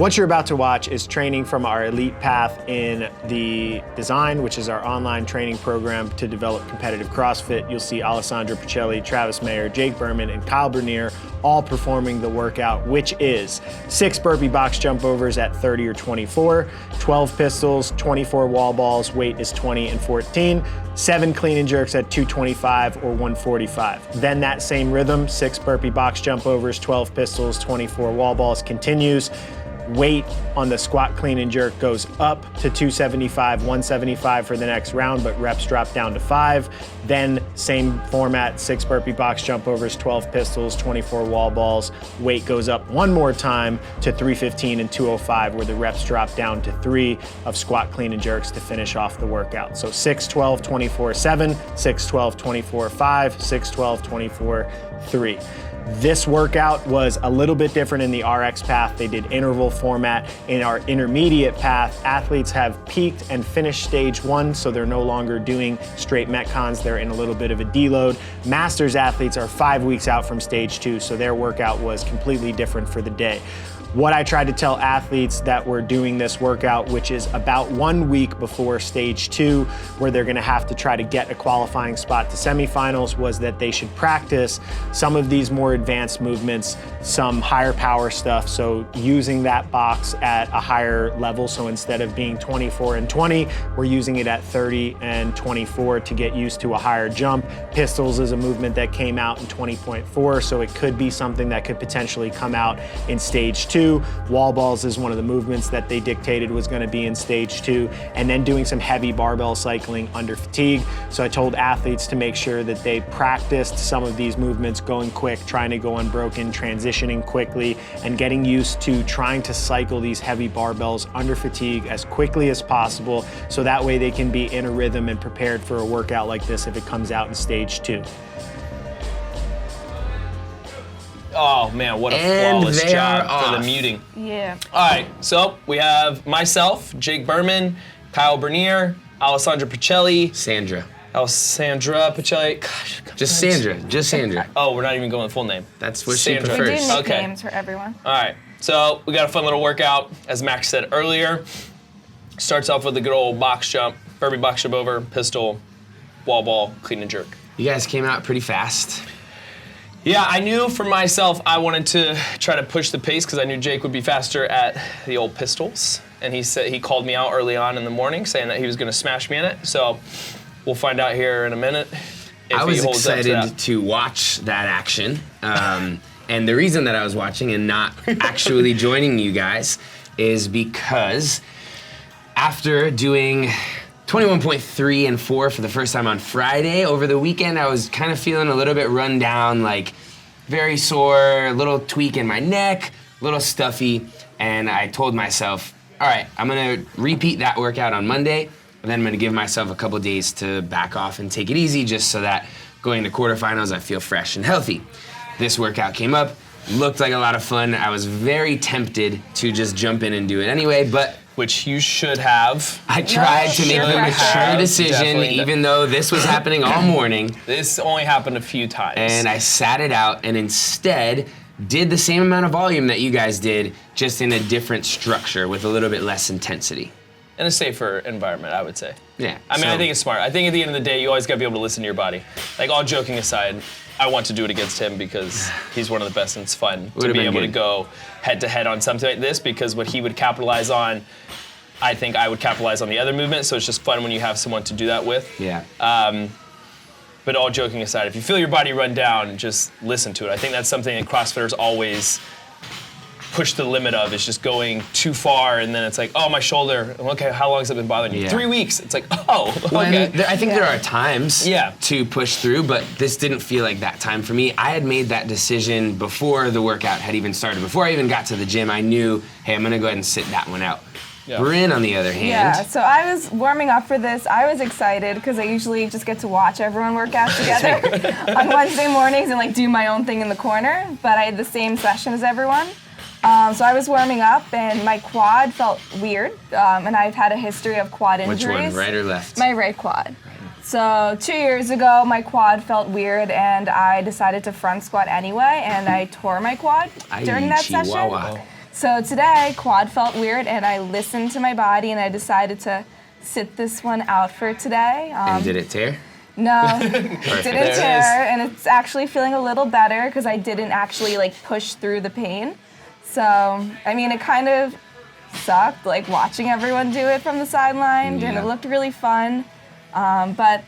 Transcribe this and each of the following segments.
What you're about to watch is training from our elite path in the Design, which is our online training program to develop competitive CrossFit. You'll see Alessandro Pichelli, Travis Mayer, Jake Berman, and Kyle Bernier all performing the workout, which is 6 burpee box jump overs at 30 or 24, 12 pistols, 24 wall balls, weight is 20 and 14, 7 clean and jerks at 225 or 145. Then that same rhythm, 6 burpee box jump overs, 12 pistols, 24 wall balls continues. Weight on the squat, clean, and jerk goes up to 275, 175 for the next round, but reps drop down to 5. Then same format, 6 burpee box jump overs, 12 pistols, 24 wall balls. Weight goes up one more time to 315 and 205, where the reps drop down to 3 of squat, clean, and jerks to finish off the workout. So 6, 12, 24, 7, 6, 12, 24, 5, 6, 12, 24, 3. This workout was a little bit different in the RX path. They did interval format. In our intermediate path, athletes have peaked and finished stage 1, so they're no longer doing straight Metcons. They're in a little bit of a deload. Masters athletes are 5 weeks out from stage 2, so their workout was completely different for the day. What I tried to tell athletes that were doing this workout, which is about 1 week before stage 2, where they're gonna have to try to get a qualifying spot to semifinals, was that they should practice some of these more advanced movements, some higher power stuff. So using that box at a higher level. So instead of being 24 and 20, we're using it at 30 and 24 to get used to a higher jump. Pistols is a movement that came out in 20.4, so it could be something that could potentially come out in stage 2. Wall balls is one of the movements that they dictated was going to be in stage 2, and then doing some heavy barbell cycling under fatigue. So I told athletes to make sure that they practiced some of these movements, going quick, trying to go unbroken, transitioning quickly, and getting used to trying to cycle these heavy barbells under fatigue as quickly as possible, so that way they can be in a rhythm and prepared for a workout like this if it comes out in stage 2. Oh man, what a flawless job for the muting. Yeah. All right, so we have myself, Jake Berman, Kyle Bernier, Alessandro Pichelli, Alessandra Pichelli. Gosh, just Sandra. Oh, we're not even going with full name. That's what Sandra. she We prefers. do nicknames for everyone. All right, so we got a fun little workout, as Max said earlier. Starts off with a good old box jump, burpee box jump over, pistol, wall ball, clean and jerk. You guys came out pretty fast. Yeah, I knew for myself I wanted to try to push the pace because I knew Jake would be faster at the old pistols. And he called me out early on in the morning saying that he was gonna smash me in it. So we'll find out here in a minute if I was he holds up to excited that. to watch that action. And the reason that I was watching and not actually joining you guys is because after doing 21.3 and 4 for the first time on Friday, over the weekend I was kind of feeling a little bit run down, like very sore, a little tweak in my neck, a little stuffy, and I told myself, all right, I'm gonna repeat that workout on Monday, and then I'm gonna give myself a couple days to back off and take it easy just so that going to quarterfinals I feel fresh and healthy. This workout came up, looked like a lot of fun. I was very tempted to just jump in and do it anyway, but Which you should have. I tried to make the mature decision, Definitely. even though this was happening all morning. This only happened a few times. And I sat it out and instead did the same amount of volume that you guys did, just in a different structure with a little bit less intensity. In a safer environment, I would say. Yeah. I mean, I think it's smart. I think at the end of the day, you always gotta be able to listen to your body. Like, all joking aside, I want to do it against him because he's one of the best and it's fun to be able to go head to head on something like this, because what he would capitalize on, I think I would capitalize on the other movement, so it's just fun when you have someone to do that with. Yeah. But all joking aside, if you feel your body run down, just listen to it. I think that's something that CrossFitters always push the limit of, is just going too far, and then it's like, oh, my shoulder. Okay, how long has it been bothering you? Yeah. 3 weeks. It's like, oh, Well, okay. I think there are times Yeah. to push through, but this didn't feel like that time for me. I had made that decision before the workout had even started. Before I even got to the gym, I knew, hey, I'm gonna go ahead and sit that one out. Yeah. Bryn, on the other hand. Yeah, so I was warming up for this. I was excited because I usually just get to watch everyone work out together on Wednesday mornings and like do my own thing in the corner, but I had the same session as everyone. So I was warming up and my quad felt weird, and I've had a history of quad injuries. Which one, right or left? My right quad. So 2 years ago, my quad felt weird and I decided to front squat anyway, and I tore my quad during that session. So today, quad felt weird, and I listened to my body, and I decided to sit this one out for today. And did it tear? No, it didn't There it tear, and it's actually feeling a little better because I didn't actually like push through the pain. So, I mean, it kind of sucked, like watching everyone do it from the sideline, and it looked really fun. But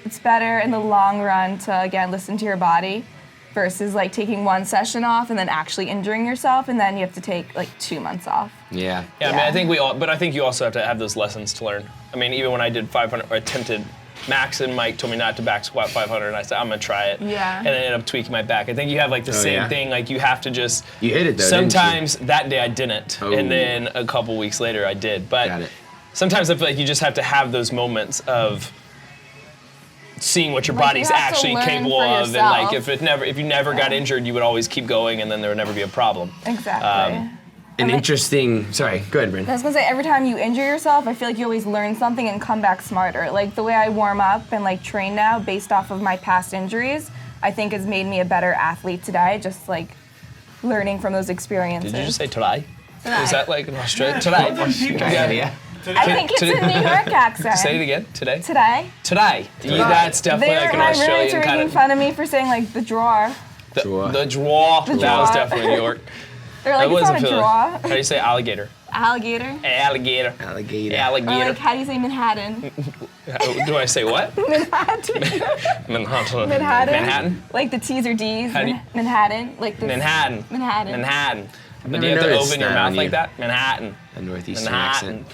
it's better in the long run to, again, listen to your body versus like taking one session off and then actually injuring yourself, and then you have to take like 2 months off. Yeah. Yeah, I mean, I think you also have to have those lessons to learn. I mean, even when I did 500, or attempted, Max and Mike told me not to back squat 500, and I said, I'm gonna try it. Yeah. And I ended up tweaking my back. I think you have like the same thing, like you have to just. You hit it though, sometimes that day I didn't, Oh. and then a couple weeks later I did. But Got it. sometimes I feel like you just have to have those moments of seeing what your Like, body's you have to actually learn capable for of, and like yourself. if you never got injured, you would always keep going, and then there would never be a problem. Exactly. An interesting, sorry, go ahead, Bryn. I was gonna say, every time you injure yourself, I feel like you always learn something and come back smarter. Like the way I warm up and like train now based off of my past injuries, I think has made me a better athlete today, just like learning from those experiences. Did you just say today? Today. Is that like an Australian? Today. Yeah. I think it's a New York accent. Say it again. Today. Today. Today. That's definitely like an My roommates Australian are kind making of. fun of me for saying like the drawer. Draw. The draw. That was draw. definitely New York. They're like, That it's was not a Philly. draw. How do you say alligator? Alligator. Alligator. Alligator. Or Alligator. like, how do you say Manhattan? Do I say what? Manhattan. Manhattan. Manhattan. Manhattan. Like the T's or D's. How do you- Manhattan. Like the Manhattan. Manhattan. Manhattan. But never do you have to noticed open your that mouth on like you. that? Manhattan. A northeastern Manhattan.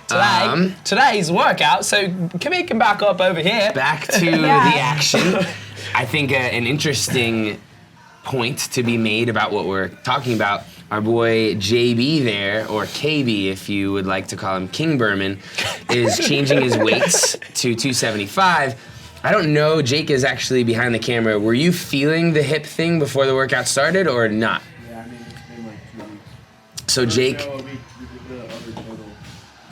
accent. Today's workout, so come back up over here. Back to the action. I think an interesting point to be made about what we're talking about. Our boy JB there, or KB if you would like to call him, King Berman, is changing his weights to 275. I don't know, Jake is actually behind the camera. Were you feeling the hip thing before the workout started or not? Yeah, I mean, it's been like 2 weeks. So Jake, No, a week, the other total.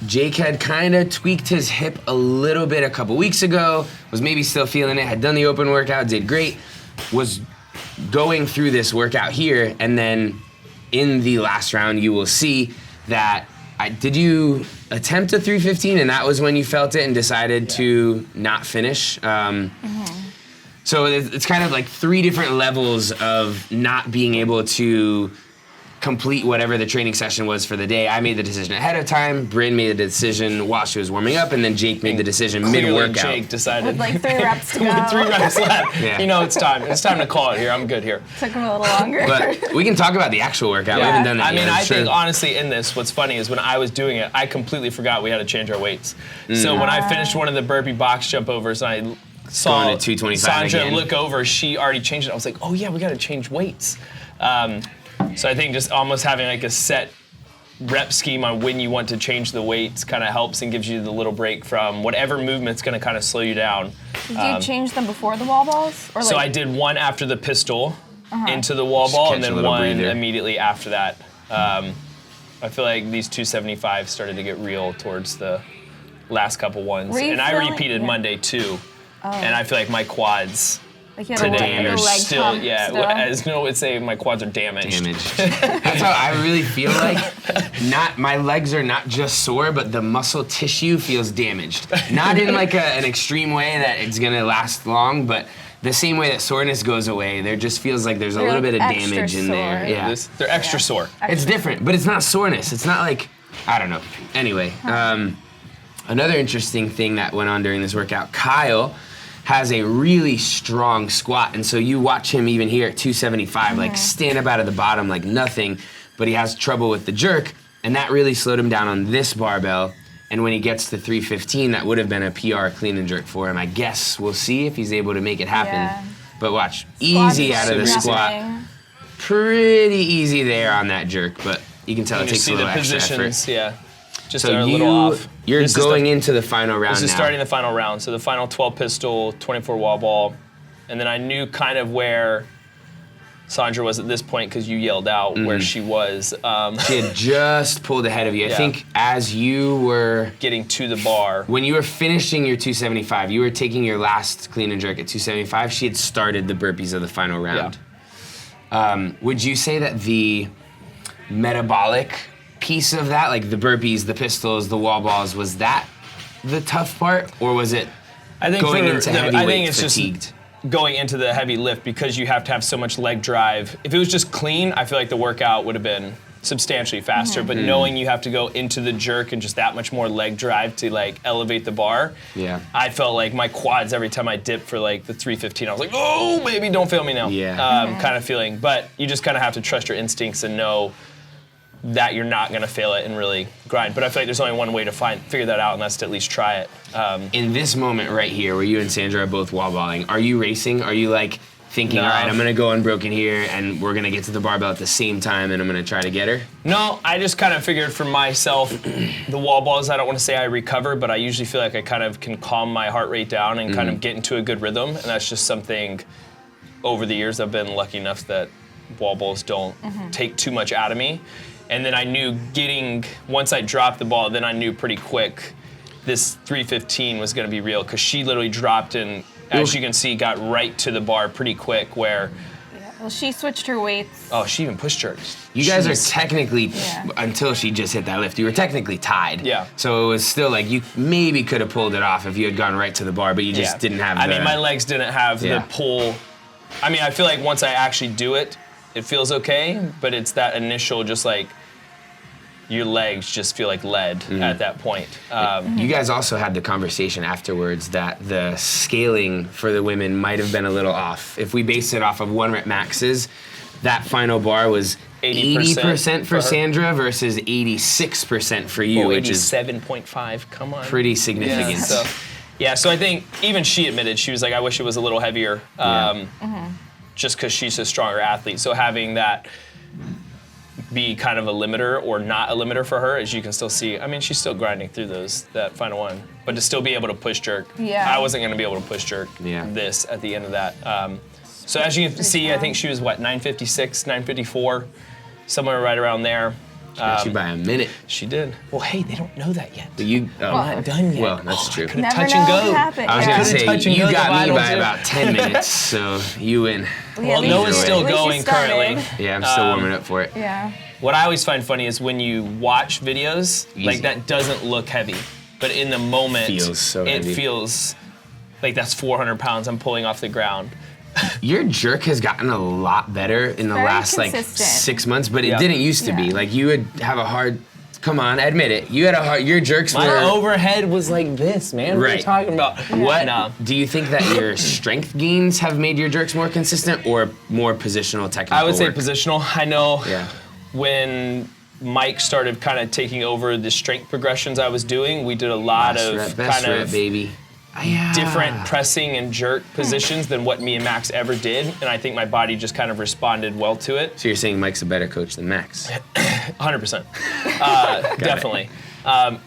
Jake had kind of tweaked his hip a little bit a couple weeks ago, was maybe still feeling it, had done the open workout, did great, was going through this workout here, and then in the last round you will see that, did you attempt a 315 and that was when you felt it and decided to not finish? So it's kind of like 3 different levels of not being able to complete whatever the training session was for the day. I made the decision ahead of time, Bryn made the decision while she was warming up, and then Jake made the decision Clearly, mid-workout. Jake decided. With like 3 reps to go. With 3 reps left. Yeah. You know it's time. It's time to call it here. I'm good here. Took him a little longer. But we can talk about the actual workout. We haven't done that I mean, yet. I I'm sure. think honestly in this, what's funny is when I was doing it, I completely forgot we had to change our weights. So when I finished one of the burpee box jump overs and I saw Going to 225 Sandra again. look over, she already changed it. I was like, oh yeah, we got to change weights. So I think just almost having like a set rep scheme on when you want to change the weights kind of helps and gives you the little break from whatever movement's going to kind of slow you down. Did you change them before the wall balls? Or So like, I did one after the pistol into the wall ball, and catch a then little one breather. immediately after that. I feel like these 275 started to get real towards the last couple ones, Were you and I feeling- repeated yeah. Monday too. And I feel like my quads like you had today a are leg still, pump yeah, still? as Noah would say, my quads are damaged. That's how I really feel like. My legs are not just sore, but the muscle tissue feels damaged. Not in like an extreme way that it's gonna last long, but the same way that soreness goes away, there just feels like there's a They're little bit of extra damage in there. sore. Yeah. They're extra sore. It's different, but it's not soreness. It's not like, I don't know. Anyway, another interesting thing that went on during this workout, Kyle has a really strong squat, and so you watch him even here at 275, like stand up out of the bottom like nothing, but he has trouble with the jerk, and that really slowed him down on this barbell. And when he gets to 315, that would have been a PR clean and jerk for him. I guess we'll see if he's able to make it happen. Yeah. But watch, Squat easy is out of the nothing. squat. Pretty easy there on that jerk, but you can tell And it you takes a see the little extra positions, effort. yeah, just So are a little off. you're This is going the- into the final round This is now. starting the final round, so the final 12 pistol, 24 wall ball, and then I knew kind of where Sandra was at this point because you yelled out where she was She had just pulled ahead of you. I Yeah. think as you were, getting to the bar. when you were finishing your 275, you were taking your last clean and jerk at 275. She had started the burpees of the final round. Would you say that the metabolic piece of that, like the burpees, the pistols, the wall balls, was that the tough part, or was it I think going for into the- heavyweight I think it's fatigued? just going into the heavy lift because you have to have so much leg drive. If it was just clean, I feel like the workout would have been substantially faster, but knowing you have to go into the jerk and just that much more leg drive to like elevate the bar, Yeah. I felt like my quads every time I dipped for like the 315, I was like, oh baby, don't fail me now. Yeah. Kind of feeling. But you just kind of have to trust your instincts and know that you're not gonna fail it and really grind. But I feel like there's only one way to figure that out, and that's to at least try it. In this moment right here, where you and Sandra are both wall balling, are you racing? Are you like thinking, No. all right, I'm gonna go unbroken here, and we're gonna get to the barbell at the same time, and I'm gonna try to get her? No, I just kind of figured for myself, the wall balls, I don't want to say I recover, but I usually feel like I kind of can calm my heart rate down and kind of get into a good rhythm. And that's just something over the years I've been lucky enough that wall balls don't take too much out of me. And then I knew once I dropped the ball, then I knew pretty quick this 315 was going to be real, because she literally dropped and, as you can see, got right to the bar pretty quick where, Well, she switched her weights. oh, she even push jerks. You guys Jeez. are technically, Yeah. until she just hit that lift, you were technically tied. Yeah. So it was still like, you maybe could have pulled it off if you had gone right to the bar, but you just didn't have I mean, my legs didn't have Yeah. the pull. I mean, I feel like once I actually do it, it feels okay, but it's that initial just like, your legs just feel like lead at that point. You guys also had the conversation afterwards that the scaling for the women might have been a little off. If we based it off of 1 rep maxes, that final bar was 80% for her. Sandra versus 86% for you, which is 87.5, come on. pretty significant. So I think even she admitted, she was like, I wish it was a little heavier, just because she's a stronger athlete. So having that be kind of a limiter or not a limiter for her, as you can still see, I mean, she's still grinding through that final one, but to still be able to push jerk, Yeah. I wasn't gonna be able to push jerk this at the end of that. So as you can see, I think she was 956, 954, somewhere right around there. Got you by a minute. She did. Well, hey, they don't know that yet. But you, I'm not done yet. Well, that's true. could've Never touch know and what go. happened. I was Yeah. gonna say, touch and you go got me dividals by in. about 10 minutes, so you win. Yeah, Well, at least- Noah's still at least you going started. currently. Yeah, I'm still warming up for it. Yeah. What I always find funny is when you watch videos, Easy. like that doesn't look heavy, but in the moment, Feels so it heavy. feels like that's 400 pounds I'm pulling off the ground. Your jerk has gotten a lot better in the Very last like consistent. 6 months, but it Yeah. didn't used to be. Yeah. Like you would have a hard. Come on, admit it. You had a hard. Your jerks My were. overhead was like this, man. What are you Right. talking about? What No. do you think that your strength gains have made your jerks more consistent, or more positional technical? I would say work? positional. I know Yeah. when Mike started kind of taking over the strength progressions I was doing, we did a lot Best of rep, best kind rep, of baby. Yeah. different pressing and jerk positions than what me and Max ever did, and I think my body just kind of responded well to it. So you're saying Mike's a better coach than Max? 100%. Definitely.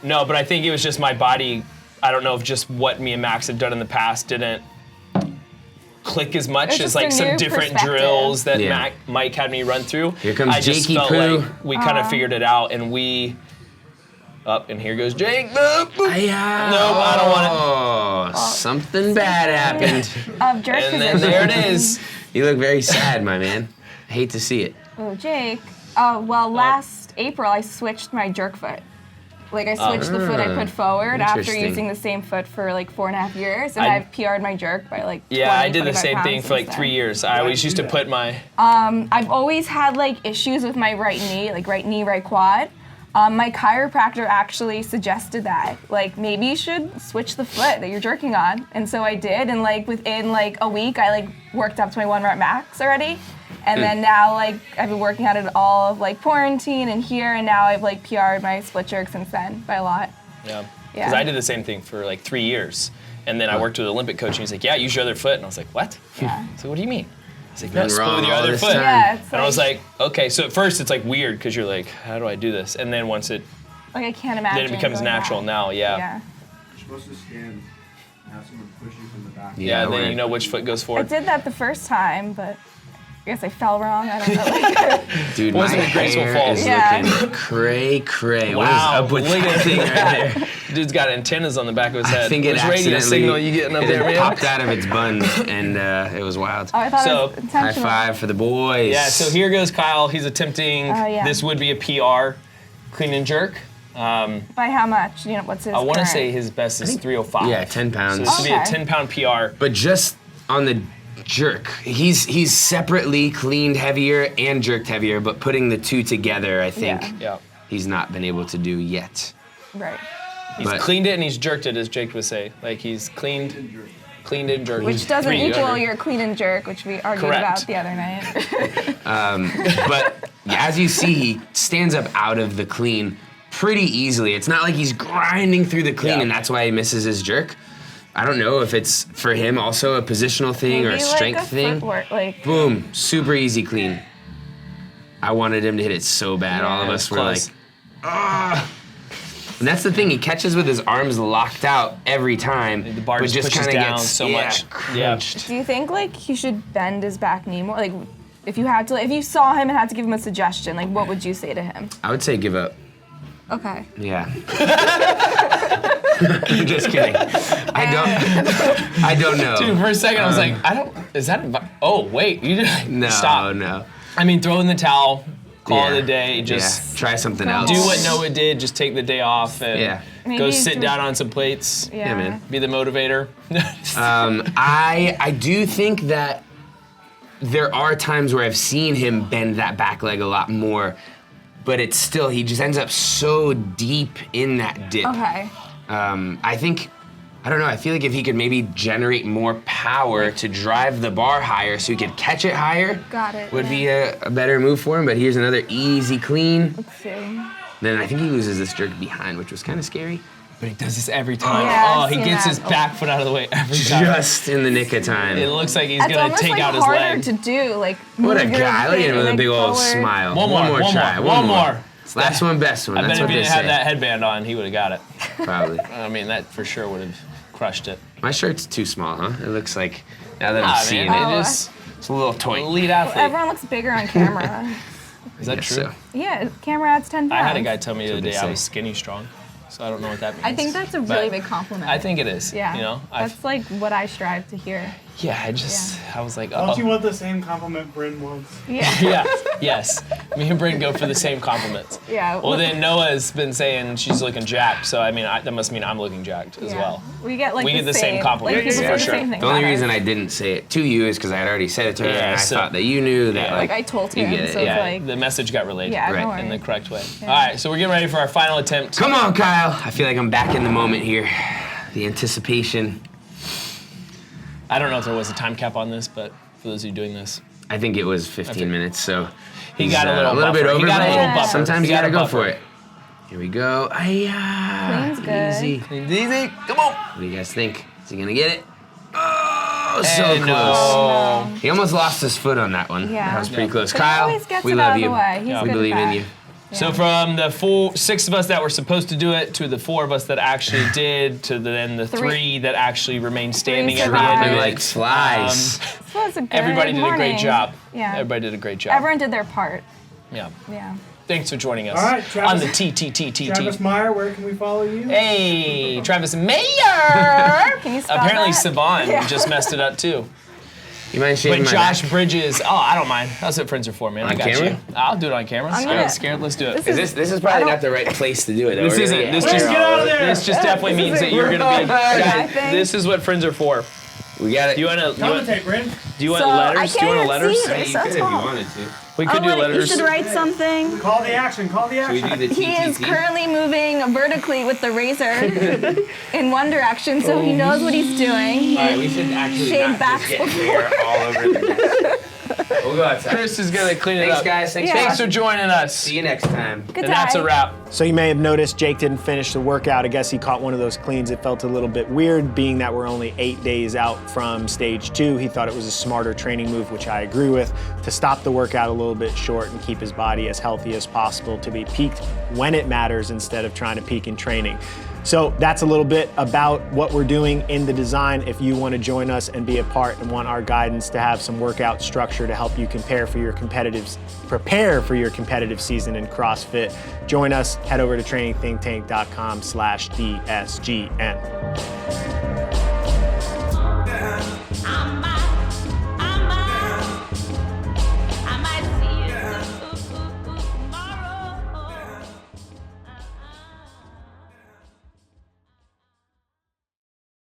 No, but I think it was just my body. I don't know if just what me and Max had done in the past didn't click as much It's as just like a some new different perspective. drills that Yeah. Mike had me run through. Here comes I just Jakey felt Poo. like we kind of figured it out, and we up and here goes Jake. Boop, boop. Yeah. Nope, I don't want Oh, something bad happened. Of jerk And then position. there it is. You look very sad, my man. I hate to see it. Oh, Jake. Oh, well, last April I switched my jerk foot. Like I switched the foot I put forward after Interesting. using the same foot for like 4.5 years, and I- I've PR'd my jerk by like 20, Yeah, I did the 25 same thing pounds for like since 3 then. years. I always used to put my I've always had like issues with my right knee, right quad. My chiropractor actually suggested that, like maybe you should switch the foot that you're jerking on, and so I did, and like within like a week I like worked up to my 1 rep max already, and then now like I've been working at it all of like quarantine and here, and now I've like PR'd my split jerk since then by a lot. Yeah. Yeah. Because I did the same thing for like 3 years. And then I worked with an Olympic coach and he's like, yeah, use your other foot. And I was like, what? Yeah. So what do you mean? He's like, Been no, split wrong with your all other this foot. time. Yeah, it's And I was like, okay. So at first it's like weird because you're like, how do I do this? And then once it, like I can't imagine. then it becomes going natural back. now, yeah. Yeah. You're supposed to stand and have someone push you from the back. Yeah, Yeah, then you know which foot goes I forward. did that the first time, but guess I fell wrong. I don't know. Dude, Wasn't my a graceful hair fall. is Yeah. looking cray. Wow, What is up with look that at thing right there? Dude's got antennas on the back of his head. I think it Which radio accidentally signal you getting up there, it man? popped out of its buns, and it was wild. Oh, I thought So, it was High intentional. five for the boys. Yeah, so here goes Kyle. He's attempting, Oh, yeah. this would be a PR, clean and jerk. By how much? You know, what's his I want to current? say his best is 305. Yeah, 10 So pounds. this would be a Okay. 10-pound PR. But just on the jerk, he's separately cleaned heavier and jerked heavier, but putting the two together, I think Yeah. Yeah. he's not been able to do yet. Right. He's But- cleaned it and he's jerked it, as Jake would say. Like he's cleaned and jerked. Which doesn't Three equal together. your clean and jerk, which we argued Correct. about the other night. But as you see, he stands up out of the clean pretty easily. It's not like he's grinding through the clean, Yeah. and that's why he misses his jerk. I don't know if it's for him also a positional thing or a Maybe strength like a thing. footwork, like Boom, super easy clean. I wanted him to hit it so bad. All of Yeah. us were Close. like, ah. And that's the thing. He catches with his arms locked out every time. The bar but just pushes kinda down gets, so yeah, much. crunched. do you think like he should bend his back knee more? Like if you saw him and had to give him a suggestion, like what would you say to him? I would say give up. Okay. Yeah. Just kidding. I don't know. Dude, for a second I was like, oh, wait, you did no, stop. no. I mean, throw in the towel, call Yeah. it a day, just try something Go else. do what Noah did, just take the day off and Yeah. go Maybe sit do- down on some plates, Yeah. man. be the motivator. I do think that there are times where I've seen him bend that back leg a lot more, but it's still, he just ends up so deep in that dip. Okay. I think, I don't know, I feel like if he could maybe generate more power to drive the bar higher so he could catch it higher, Got it. would be a better move for him. But here's another easy clean. Let's see. Then I think he loses this jerk behind, which was kind of scary. But he does this every time. Yeah, oh, I've he seen gets that. his back foot out of the way every time. Just in the nick of time. It looks like he's It's gonna almost take like out his harder leg. to do. Like What a move your guy. Look at him with a leg big old forward. smile. One more, try. one more. Last one, best one. I bet That's if what he they didn't have say. that headband on, he would have got it. Probably. I mean, that for sure would have crushed it. My shirt's too small, huh? It looks like, now that Ah, I'm seeing man, it, it is it's a little toy. elite athlete. Everyone looks bigger on camera. Is that Guess true? so. Yeah, camera adds 10 pounds. I had a guy tell me the other That's day what I they was say. skinny strong, so I don't know what that means. I think that's a But really big compliment. I think it is. Yeah. You know, That's like what I strive to hear. I was like, Don't oh. you want the same compliment Bryn wants? Yeah. Yeah, yes. Me and Bryn go for the same compliments. Yeah. Well, then Noah's been saying she's looking jacked, so I mean, that must mean I'm looking jacked as Yeah. well. We get like We get the same compliment, Like, people for say the sure. same thing The only about reason us. I didn't say it to you is because I had already said it to her, Yeah, and I so- thought that you knew that, Yeah. like, I told you him, get it. so it's Yeah, like, the message got relayed yeah, Right. don't worry. in the correct way. All right, so we're getting ready for our final attempt. Come on, Kyle. I feel like I'm back in the moment here. The anticipation. I don't know if there was a time cap on this, but for those of you doing this, I think it was 15 minutes, so he he's, got a little bit buffer. over. He got a but little buffer. Sometimes He you got gotta a go buffer. for it. Here we go. Clean's good. Easy. easy. Come on. What do you guys think? Is he gonna get it? Oh, so And close. no. He almost lost his foot on that one. Yeah. That was pretty close. But he Kyle, always gets we it love out of you. the way. He's Yeah. good We at believe in that. you. So from the 6 of us that were supposed to do it, to the 4 of us that actually did, to then the 3 that actually remained standing at the end survived. of it. Like flies. This was a good Everybody did a morning. great job. Yeah. Everybody did a great job. Everyone did their part. Yeah. Yeah. Thanks for joining us All right, Travis. on the TTTTT. Travis Meyer, where can we follow you? Hey, Travis Mayer. Can you spell Apparently, that? Savon Yeah. just messed it up too. You mind shaving But my Josh back? Bridges, I don't mind. That's what friends are for, man. I On got camera? you. I'll do it on camera. I'm I'm gonna- not scared. Let's do it. This is probably not the right place to do it. Though. This We're isn't. gonna This get just hair get all out of over. there. This just definitely This means is that you're a- gonna be. Guys, thing. this is what friends are for. We got it. Do you want Commentate, Bryn. letters? So, I Do you want can't letters? see this. So tall. wanted to. We could do You letters. should write something. Call the action. Call the We action. do the He is TTT. currently moving vertically with the razor in one direction, so he knows what he's doing. All right, we should actually Shave not backs just get hair all over the desk. We'll go outside. Chris is gonna clean it Thanks, up. guys. Thanks, Yeah. Thanks for joining us. See you next time. Good And that's a day. wrap. So you may have noticed Jake didn't finish the workout. I guess he caught one of those cleans. It felt a little bit weird, being that we're only 8 days out from stage 2. He thought it was a smarter training move, which I agree with, to stop the workout a little bit short and keep his body as healthy as possible to be peaked when it matters instead of trying to peak in training. So that's a little bit about what we're doing in the design. If you want to join us and be a part and want our guidance to have some workout structure to help you prepare for your competitive season in CrossFit, join us. Head over to trainingthinktank.com/DSGN.